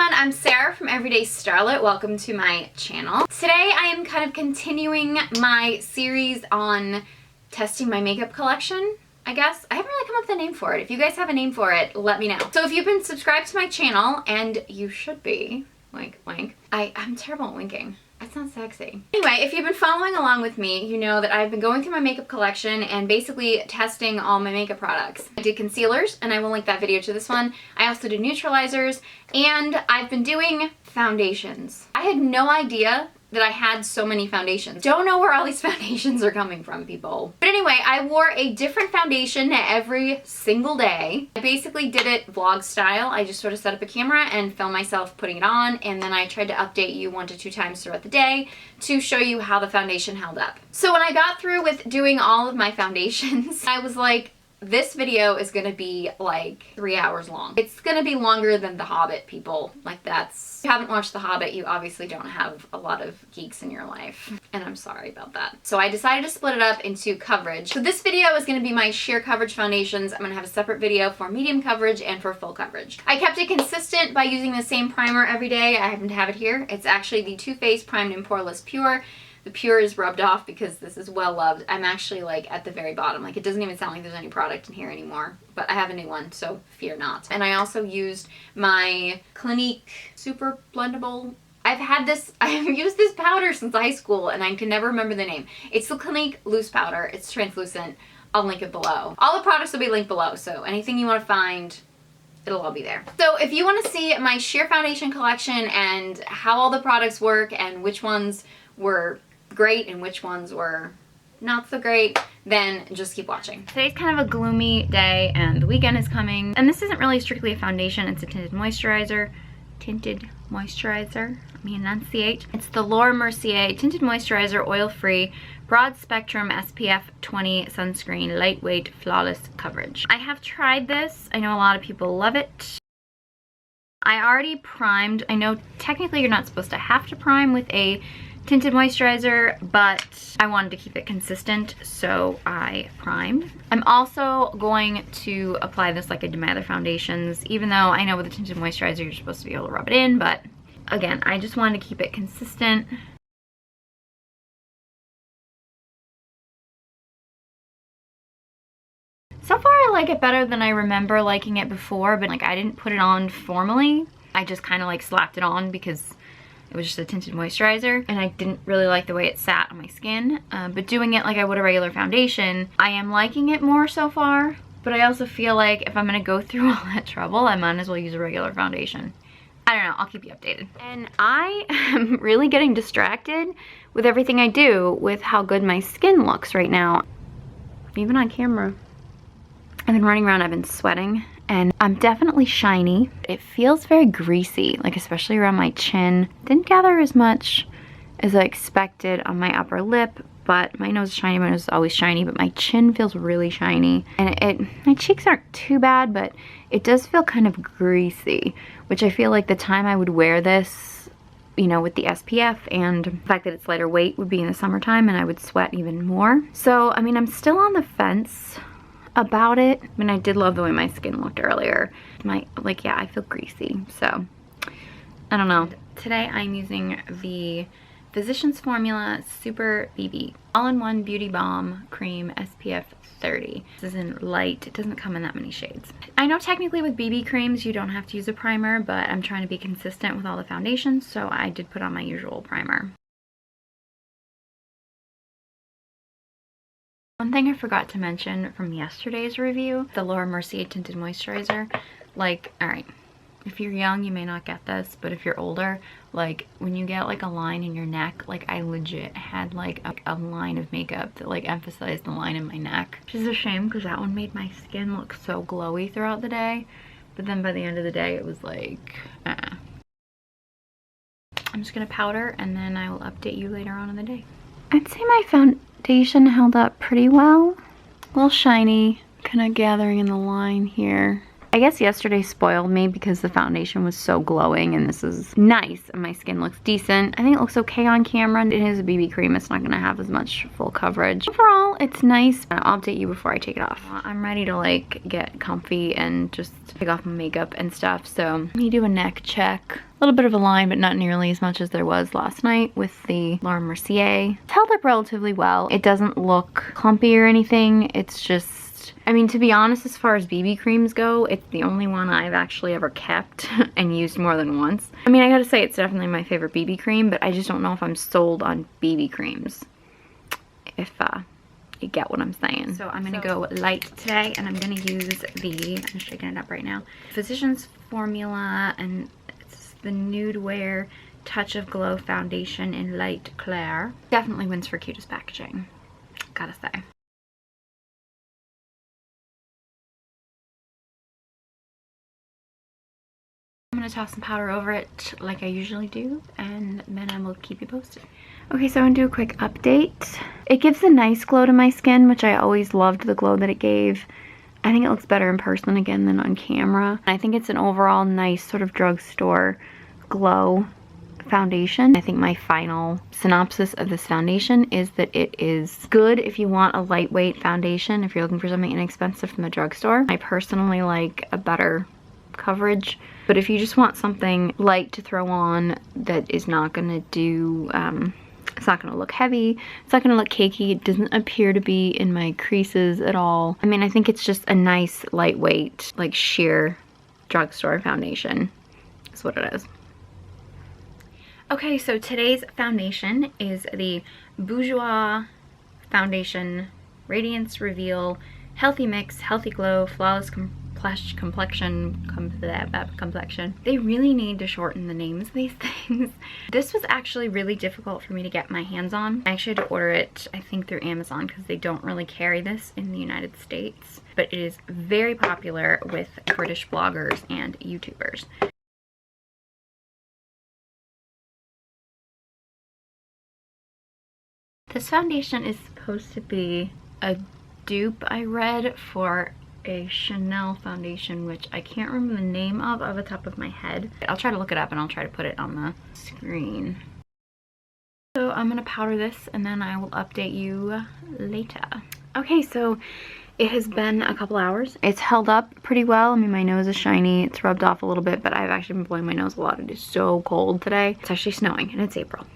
everyone, I'm Sarah from Everyday Starlet. Welcome to my channel. Today I am kind of continuing my series on testing my makeup collection, I guess. I haven't really come up with a name for it. If you guys have a name for it, let me know. So if you've been subscribed to my channel, and you should be, wink, wink. I'm terrible at winking. It's not sexy. Anyway, if you've been following along with me, you know that I've been going through my makeup collection and basically testing all my makeup products. I did concealers, and I will link that video to this one. I also did neutralizers, and I've been doing foundations. I had no idea that I had so many foundations. Don't know where all these foundations are coming from, people. But anyway, I wore a different foundation every single day. I basically did it vlog style. I just sort of set up a camera and filmed myself putting it on, and then I tried to update you 1 to 2 times throughout the day to show you how the foundation held up. So when I got through with doing all of my foundations, I was like, this video is gonna be like 3 hours long. It's gonna be longer than The Hobbit, people. Like, if you haven't watched The Hobbit, you obviously don't have a lot of geeks in your life. And I'm sorry about that. So I decided to split it up into coverage. So this video is gonna be my sheer coverage foundations. I'm gonna have a separate video for medium coverage and for full coverage. I kept it consistent by using the same primer every day. I happen to have it here. It's actually the Too Faced Primed and Poreless Pure. The Pure is rubbed off because this is well loved. I'm actually like at the very bottom. Like, it doesn't even sound like there's any product in here anymore. But I have a new one, so fear not. And I also used my Clinique Super Blendable. I've used this powder since high school and I can never remember the name. It's the Clinique Loose Powder. It's translucent. I'll link it below. All the products will be linked below, so anything you want to find, it'll all be there. So if you want to see my sheer foundation collection and how all the products work and which ones were great and which ones were not so great, then just keep watching. Today's kind of a gloomy day and the weekend is coming. And this isn't really strictly a foundation, it's a tinted moisturizer. Tinted moisturizer, let me enunciate. It's the Mercier Tinted Moisturizer Oil-Free Broad Spectrum SPF 20 Sunscreen Lightweight Flawless Coverage. I have tried this. I know a lot of people love it. I already primed. I know technically you're not supposed to have to prime with a tinted moisturizer, but I wanted to keep it consistent, so I primed. I'm also going to apply this like I did my other foundations, even though I know with a tinted moisturizer you're supposed to be able to rub it in, but again, I just wanted to keep it consistent. So far I like it better than I remember liking it before, but like I didn't put it on formally. I just kind of like slapped it on because it was just a tinted moisturizer and I didn't really like the way it sat on my skin. But doing it like I would a regular foundation, I am liking it more so far. But I also feel like if I'm gonna go through all that trouble, I might as well use a regular foundation. I don't know, I'll keep you updated. And I am really getting distracted with everything I do with how good my skin looks right now. Even on camera. I've been running around, I've been sweating, and I'm definitely shiny. It feels very greasy, like especially around my chin. Didn't gather as much as I expected on my upper lip, but my nose is shiny, my nose is always shiny, but my chin feels really shiny. And my cheeks aren't too bad, but it does feel kind of greasy, which I feel like the time I would wear this, you know, with the SPF and the fact that it's lighter weight would be in the summertime and I would sweat even more. So, I mean, I'm still on the fence about it. I mean, I did love the way my skin looked earlier. Yeah, I feel greasy, so I don't know. Today I'm using the Physicians Formula Super BB All-in-One Beauty Balm Cream SPF 30. This is in light. It doesn't come in that many shades. I know technically with BB creams you don't have to use a primer, but I'm trying to be consistent with all the foundations, so I did put on my usual primer. One thing I forgot to mention from yesterday's review, the Mercier Tinted Moisturizer, like, alright, if you're young you may not get this, but if you're older, like when you get like a line in your neck, like I legit had like a line of makeup that like emphasized the line in my neck. Which is a shame because that one made my skin look so glowy throughout the day, but then by the end of the day it was like, I'm just gonna powder and then I will update you later on in the day. I'd say my foundation held up pretty well. A little shiny, kind of gathering in the line here. I guess yesterday spoiled me because the foundation was so glowing and this is nice and my skin looks decent. I think it looks okay on camera. It is a BB cream. It's not going to have as much full coverage. Overall, it's nice. I'll update you before I take it off. I'm ready to like get comfy and just take off my makeup and stuff. So let me do a neck check. little bit of a line, but not nearly as much as there was last night with the Mercier. It's held up relatively well. It doesn't look clumpy or anything. It's just, I mean, to be honest, as far as BB creams go, it's the only one I've actually ever kept and used more than once. I mean, I gotta say it's definitely my favorite BB cream, but I just don't know if I'm sold on BB creams. If you get what I'm saying. So I'm gonna go light today, and I'm gonna use the, I'm shaking it up right now, Physicians Formula, and it's the Nude Wear Touch of Glow Foundation in Light Clair. Definitely wins for cutest packaging, gotta say. I'm gonna toss some powder over it like I usually do, and then I will keep you posted. Okay, so I'm gonna do a quick update. It gives a nice glow to my skin, which I always loved the glow that it gave. I think it looks better in person again than on camera. I think it's an overall nice sort of drugstore glow foundation. I think my final synopsis of this foundation is that it is good if you want a lightweight foundation, if you're looking for something inexpensive from the drugstore. I personally like a better coverage, but if you just want something light to throw on that is not gonna do, it's not gonna look heavy, it's not gonna look cakey, it doesn't appear to be in my creases at all. I mean, I think it's just a nice, lightweight, like sheer drugstore foundation is what it is. Okay, so today's foundation is the Bourjois Foundation Radiance Reveal Healthy Mix, Healthy Glow, Flawless Complexion. They really need to shorten the names of these things. This was actually really difficult for me to get my hands on. I actually had to order it, I think, through Amazon, because they don't really carry this in the United States. But it is very popular with British bloggers and YouTubers. This foundation is supposed to be a dupe, I read, for a Chanel foundation, which I can't remember the name of the top of my head. I'll try to look it up and I'll try to put it on the screen. So I'm gonna powder this and then I will update you later. Okay, so it has been a couple hours. It's held up pretty well. I mean, my nose is shiny, it's rubbed off a little bit, but I've actually been blowing my nose a lot. It is so cold today. It's actually snowing and it's April.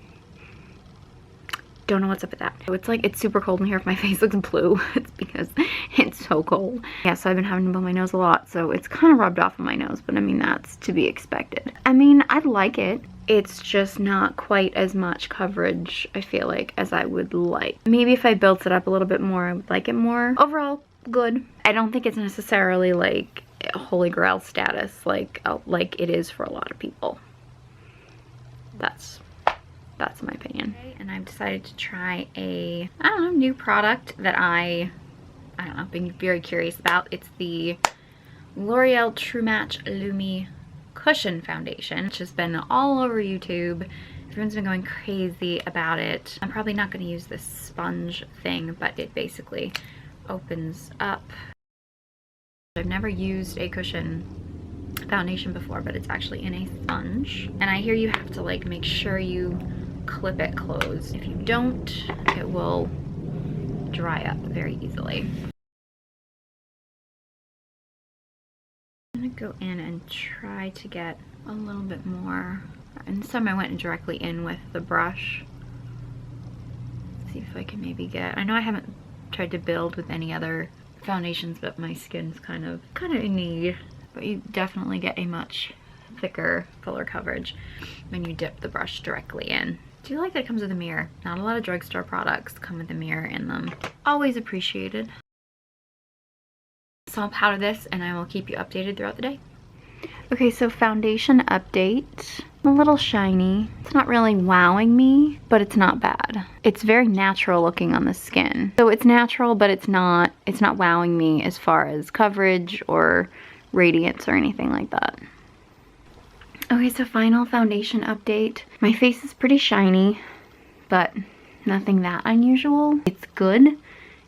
Don't know what's up with that. It's like, it's super cold in here. If my face looks blue, it's because it's so cold. Yeah, so I've been having to blow my nose a lot, so it's kind of rubbed off on my nose, but I mean, that's to be expected. I mean, I like it. It's just not quite as much coverage, I feel like, as I would like. Maybe if I built it up a little bit more, I would like it more. Overall, good. I don't think it's necessarily like holy grail status like it is for a lot of people. That's my opinion. Okay, and I've decided to try a, I don't know, new product that I don't know, been very curious about. It's the L'Oreal True Match Lumi Cushion Foundation, which has been all over YouTube. Everyone's been going crazy about it. I'm probably not going to use this sponge thing, but it basically opens up. I've never used a cushion foundation before, but it's actually in a sponge. And I hear you have to like make sure you clip it closed. If you don't, it will dry up very easily. I'm gonna go in and try to get a little bit more. And this time I went directly in with the brush. See if I can maybe get, I know I haven't tried to build with any other foundations, but my skin's kind of in need. But you definitely get a much thicker, fuller coverage when you dip the brush directly in. Do you like that it comes with a mirror? Not a lot of drugstore products come with a mirror in them. Always appreciated. So I'll powder this and I will keep you updated throughout the day. Okay, so foundation update. A little shiny. It's not really wowing me, but it's not bad. It's very natural looking on the skin. So it's natural, but it's not wowing me as far as coverage or radiance or anything like that. Okay, so final foundation update. My face is pretty shiny, but nothing that unusual. It's good.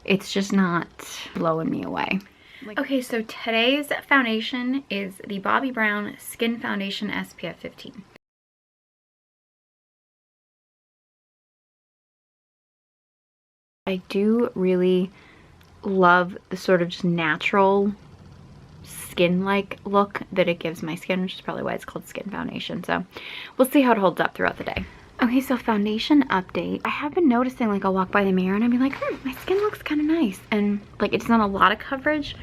It's just not blowing me away. Okay, so today's foundation is the Bobbi Brown Skin Foundation SPF 15. I do really love the sort of just natural skin-like look that it gives my skin, which is probably why it's called skin foundation. So we'll see how it holds up throughout the day. Okay, so foundation update. I have been noticing, like, I'll walk by the mirror and I'll be like, my skin looks kind of nice. And like, it's not a lot of coverage,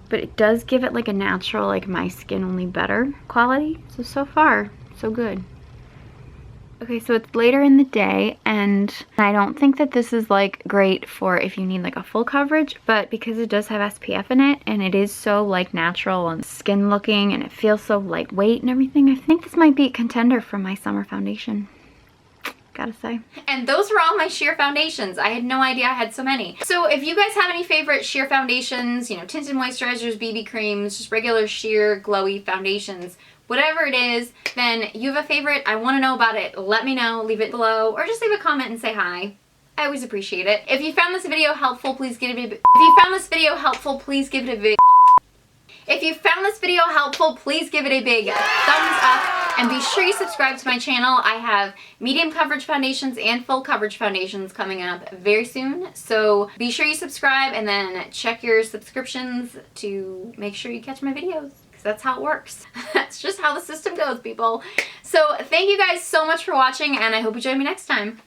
but it does give it like a natural, like, my skin only better quality. So far, so good. Okay, so it's later in the day, and I don't think that this is like great for if you need like a full coverage, but because it does have SPF in it and it is so like natural and skin looking and it feels so lightweight and everything, I think this might be a contender for my summer foundation. Gotta say. And those were all my sheer foundations. I had no idea I had so many. So if you guys have any favorite sheer foundations, you know, tinted moisturizers, BB creams, just regular sheer glowy foundations, whatever it is, then you have a favorite, I want to know about it. Let me know, leave it below, or just leave a comment and say hi. I always appreciate it. If you found this video helpful, please give it a If you found this video helpful, please give it a big If you found this video helpful, please give it a big thumbs up, and be sure you subscribe to my channel. I have medium coverage foundations and full coverage foundations coming up very soon, so be sure you subscribe and then check your subscriptions to make sure you catch my videos. That's how it works. That's just how the system goes, people. So thank you guys so much for watching, and I hope you join me next time.